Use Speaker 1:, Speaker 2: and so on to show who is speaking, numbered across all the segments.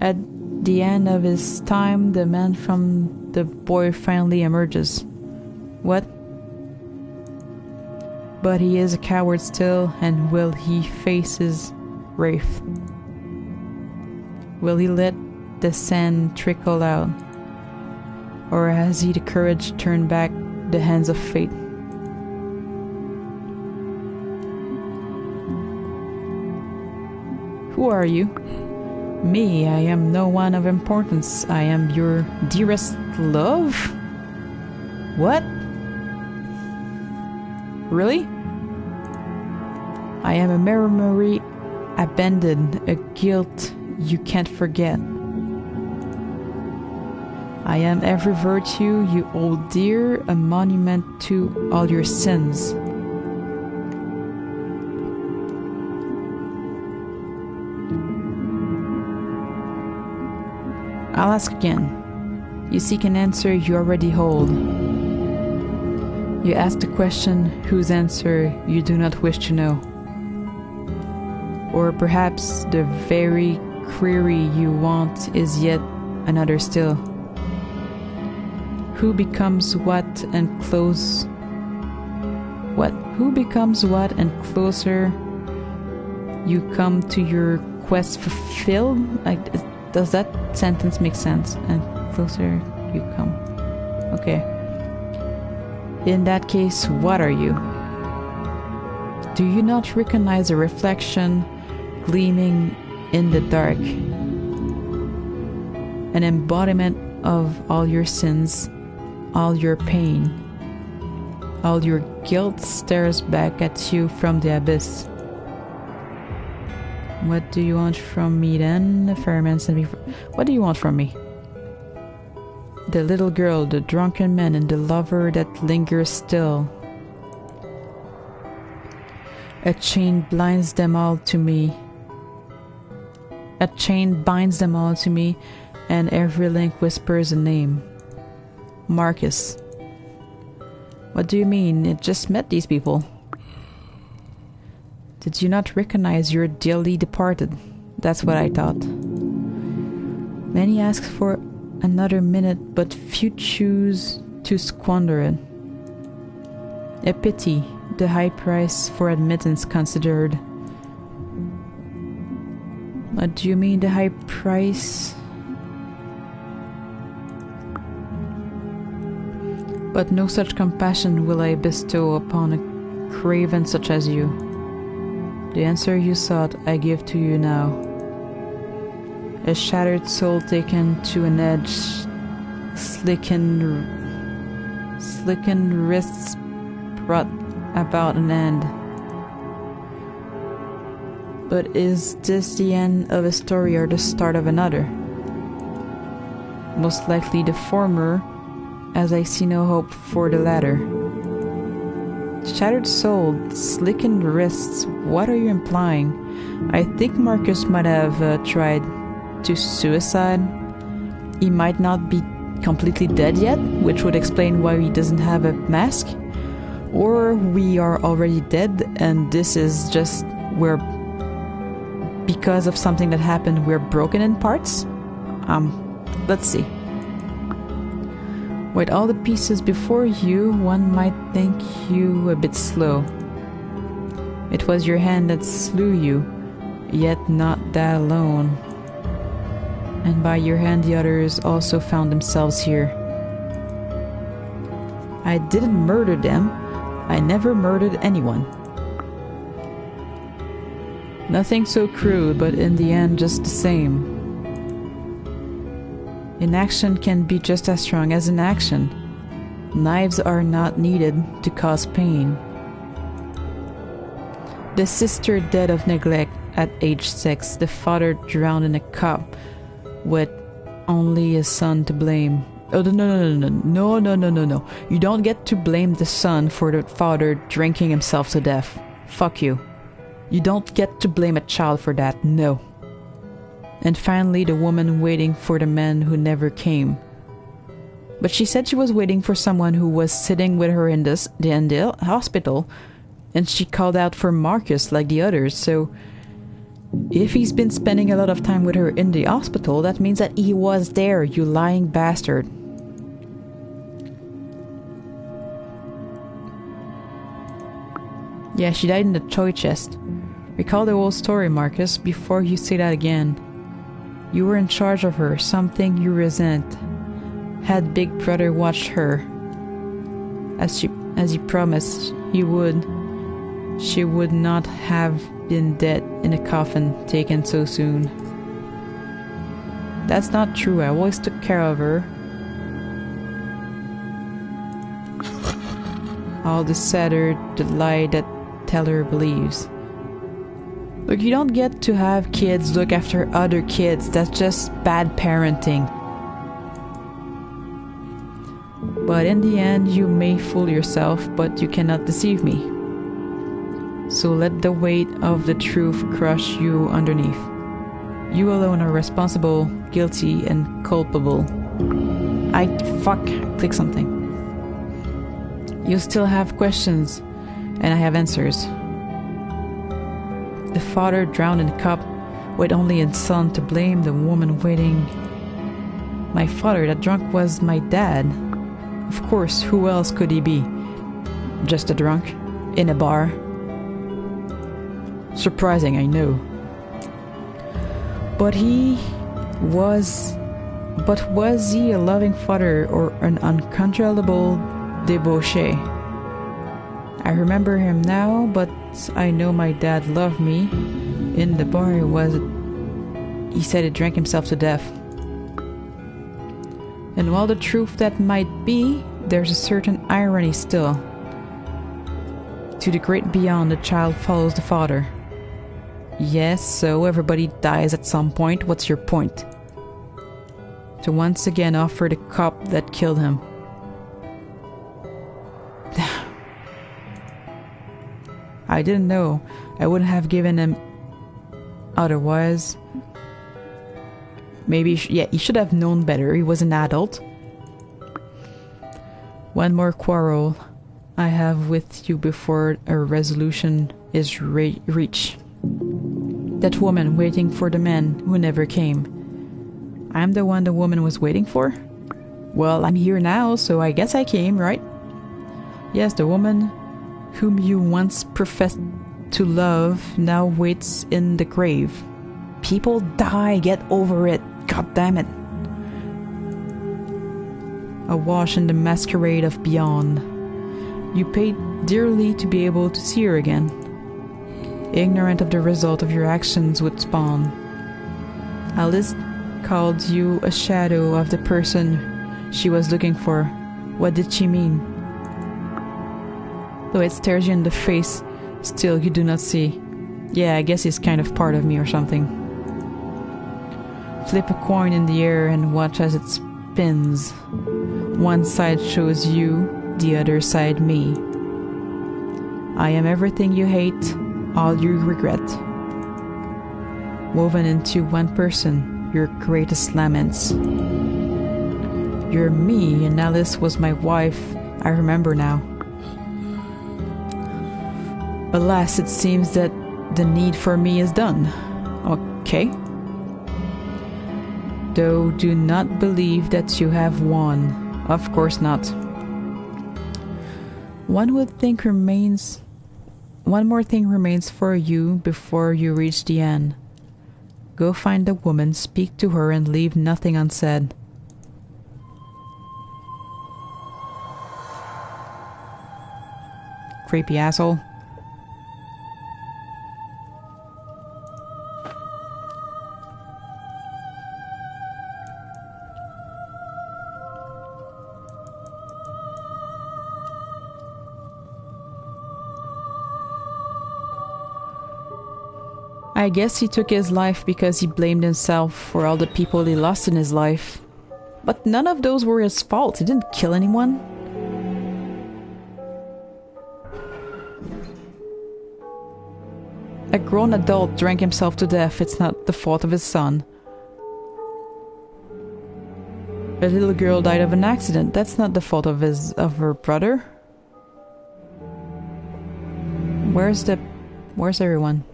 Speaker 1: At the end of his time, the man from the boy finally emerges. What? But he is a coward still, and will he face his wraith? Will he let the sand trickle out? Or has he the courage to turn back the hands of fate? Who are you? Me, I am no one of importance. I am your dearest love? What? Really? I am a memory abandoned, a guilt you can't forget. I am every virtue you hold dear, a monument to all your sins. I'll ask again. You seek an answer you already hold. You ask the question whose answer you do not wish to know. Or perhaps the very query you want is yet another still. Who becomes what and close? What? Who becomes what and closer you come to your quest fulfilled? Does that sentence make sense? And closer you come. Okay. In that case, what are you? Do you not recognize a reflection gleaming in the dark? An embodiment of all your sins, all your pain, all your guilt stares back at you from the abyss. What do you want from me then? The fireman said, what do you want from me? The little girl, the drunken man, and the lover that lingers still. A chain blinds them all to me. A chain binds them all to me, and every link whispers a name. Marcus. What do you mean? It just met these people. Did you not recognize your dearly departed? That's what I thought. Many ask for another minute, but few choose to squander it. A pity, the high price for admittance considered. What do you mean, the high price? But no such compassion will I bestow upon a craven such as you. The answer you sought I give to you now. A shattered soul taken to an edge, slickened wrists brought about an end. But is this the end of a story or the start of another? Most likely the former, as I see no hope for the latter. Shattered soul, slickened wrists, what are you implying? I think Marcus might have tried to suicide. He might not be completely dead yet, which would explain why he doesn't have a mask. Or we are already dead and this is just where, because of something that happened, we're broken in parts? Let's see. With all the pieces before you, one might think you a bit slow. It was your hand that slew you, yet not that alone. And by your hand the others also found themselves here. I didn't murder them. I never murdered anyone. Nothing so crude, but in the end just the same. Inaction can be just as strong as inaction. Knives are not needed to cause pain. The sister dead of neglect at age 6, the father drowned in a cup with only his son to blame. Oh, no. You don't get to blame the son for the father drinking himself to death. Fuck you. You don't get to blame a child for that, no. And finally, the woman waiting for the man who never came. But she said she was waiting for someone who was sitting with her in the hospital, and she called out for Marcus like the others, so If he's been spending a lot of time with her in the hospital, that means that he was there, you lying bastard. Yeah, she died in the toy chest. Recall the whole story, Marcus, before you say that again. You were in charge of her, something you resent. Had Big Brother watched her. As he promised he would, she would not have been dead in a coffin taken so soon. That's not true, I always took care of her. All the sadder the lie that teller believes. Look, you don't get to have kids look after other kids. That's just bad parenting. But in the end, you may fool yourself, but you cannot deceive me. So let the weight of the truth crush you underneath. You alone are responsible, guilty, and culpable. Click something. You still have questions, and I have answers. The father drowned in a cup with only a son to blame, the woman waiting. My father, that drunk, was my dad. Of course, who else could he be? Just a drunk, in a bar. Surprising, I know. But was he a loving father or an uncontrollable debauchee? I remember him now, but I know my dad loved me. In the bar, he said he drank himself to death. And while the truth that might be, there's a certain irony still. To the great beyond, the child follows the father. Yes, so everybody dies at some point. What's your point? To once again offer the cup that killed him. I didn't know. I wouldn't have given him otherwise. Maybe, he should have known better. He was an adult. One more quarrel I have with you before a resolution is reached. That woman waiting for the man who never came. I'm the one the woman was waiting for? Well, I'm here now, so I guess I came, right? Yes, the woman whom you once professed to love now waits in the grave. People die, get over it. God damn it. Awash in the masquerade of beyond. You paid dearly to be able to see her again. Ignorant of the result of your actions would spawn. Alice called you a shadow of the person she was looking for. What did she mean? Though it stares you in the face, still you do not see. Yeah, I guess he's kind of part of me or something. Flip a coin in the air and watch as it spins. One side shows you, the other side me. I am everything you hate, all you regret. Woven into one person, your greatest laments. You're me, and Alice was my wife. I remember now. Alas, it seems that the need for me is done. Okay. Though do not believe that you have won. Of course not. One more thing remains for you before you reach the end. Go find the woman, speak to her, and leave nothing unsaid. Creepy asshole. I guess he took his life because he blamed himself for all the people he lost in his life. But none of those were his fault. He didn't kill anyone. A grown adult drank himself to death. It's not the fault of his son. A little girl died of an accident. That's not the fault of her brother. Where's everyone?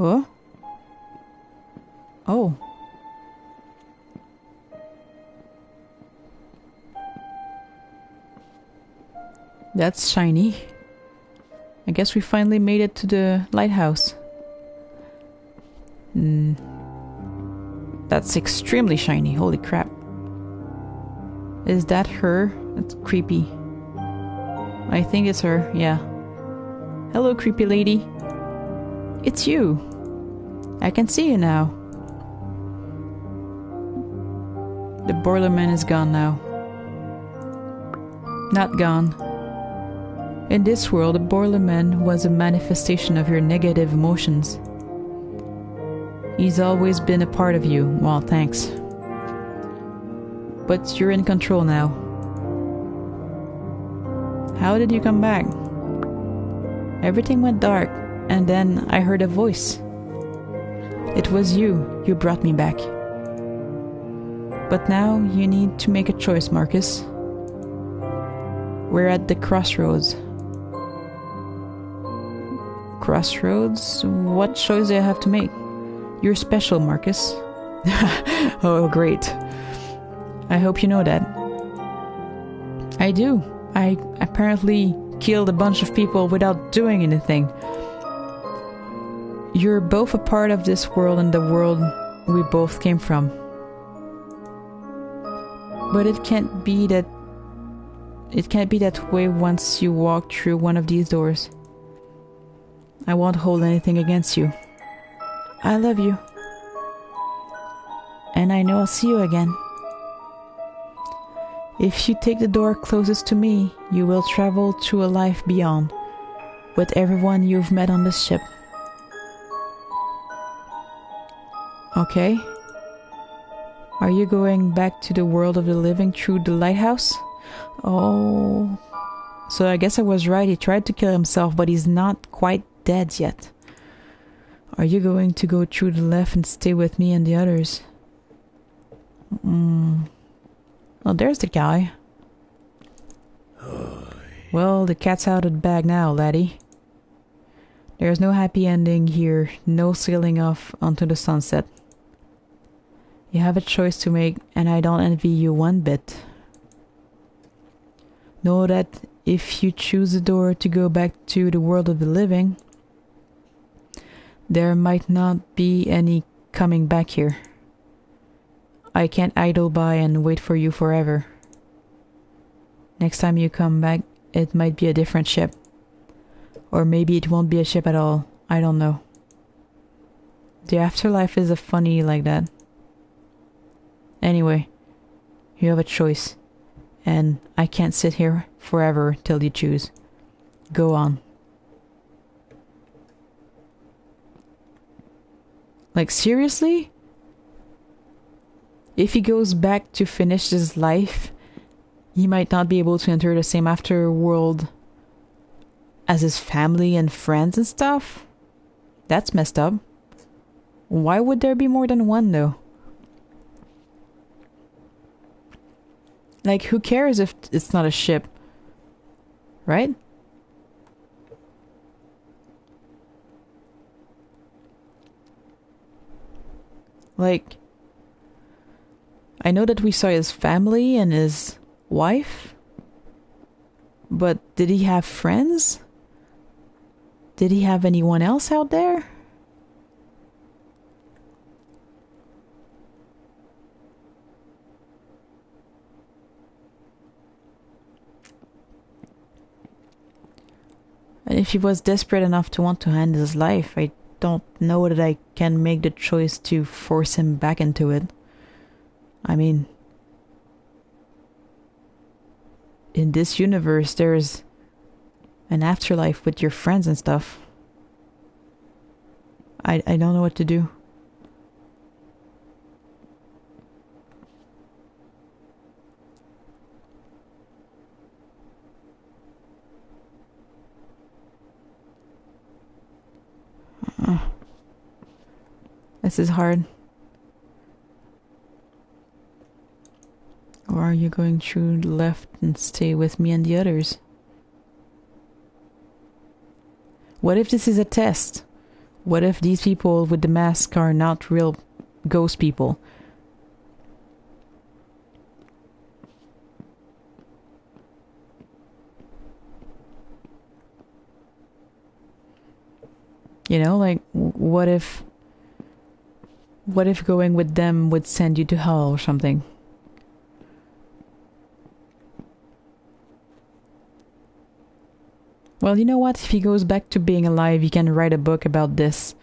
Speaker 1: Oh? Oh. That's shiny. I guess we finally made it to the lighthouse. That's extremely shiny. Holy crap. Is that her? That's creepy. I think it's her, yeah. Hello, creepy lady. It's you. I can see you now. The Boilerman is gone now. Not gone. In this world, the Boilerman was a manifestation of your negative emotions. He's always been a part of you. Well, thanks. But you're in control now. How did you come back? Everything went dark, and then I heard a voice. It was you. You brought me back. But now you need to make a choice, Marcus. We're at the crossroads. Crossroads? What choice do I have to make? You're special, Marcus. Oh, great. I hope you know that. I do. I apparently killed a bunch of people without doing anything. You're both a part of this world and the world we both came from. But it can't be that way once you walk through one of these doors. I won't hold anything against you. I love you. And I know I'll see you again. If you take the door closest to me, you will travel to a life beyond, with everyone you've met on this ship. Okay? Are you going back to the world of the living through the lighthouse? Oh... So I guess I was right, he tried to kill himself, but he's not quite dead yet. Are you going to go through the left and stay with me and the others? Well, there's the guy. Well, the cat's out of the bag now, laddie. There's no happy ending here, no sailing off onto the sunset. You have a choice to make, and I don't envy you one bit. Know that if you choose the door to go back to the world of the living, there might not be any coming back here. I can't idle by and wait for you forever. Next time you come back, it might be a different ship. Or maybe it won't be a ship at all. I don't know. The afterlife is a funny like that. Anyway, you have a choice. And I can't sit here forever till you choose. Go on. Like, seriously? If he goes back to finish his life, he might not be able to enter the same afterworld as his family and friends and stuff? That's messed up. Why would there be more than one, though? Like, who cares if it's not a ship? Right? Like, I know that we saw his family and his wife, but did he have friends? Did he have anyone else out there? And if he was desperate enough to want to end his life, I don't know that I can make the choice to force him back into it. I mean, in this universe, there's an afterlife with your friends and stuff. I don't know what to do. This is hard. Or are you going through the left and stay with me and the others? What if this is a test? What if these people with the mask are not real ghost people? You know, like, what if going with them would send you to hell or something? Well, you know what? If he goes back to being alive, he can write a book about this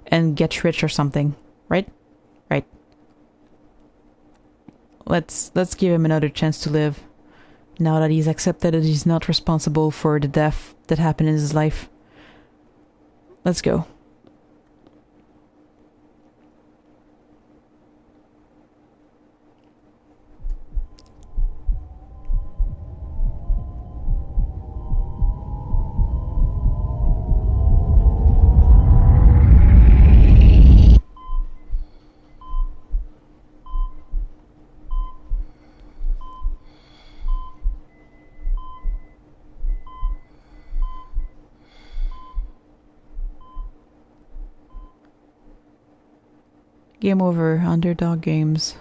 Speaker 1: and get rich or something, right? Right. Let's give him another chance to live. Now that he's accepted that he's not responsible for the death that happened in his life. Let's go. Game over. Underdog games.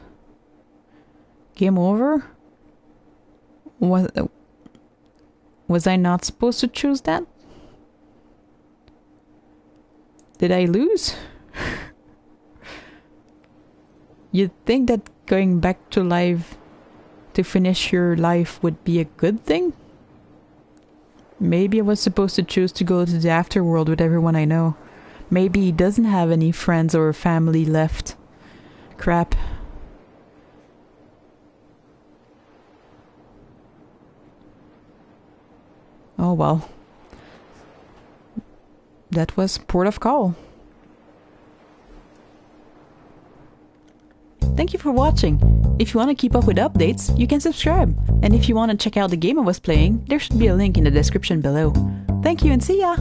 Speaker 1: Game over? Was I not supposed to choose that? Did I lose? You'd think that going back to life to finish your life would be a good thing? Maybe I was supposed to choose to go to the afterworld with everyone I know. Maybe he doesn't have any friends or family left. Crap. Oh well. That was port of call. Thank you for watching. If you want to keep up with updates, you can subscribe. And if you want to check out the game I was playing, there should be a link in the description below. Thank you and see ya!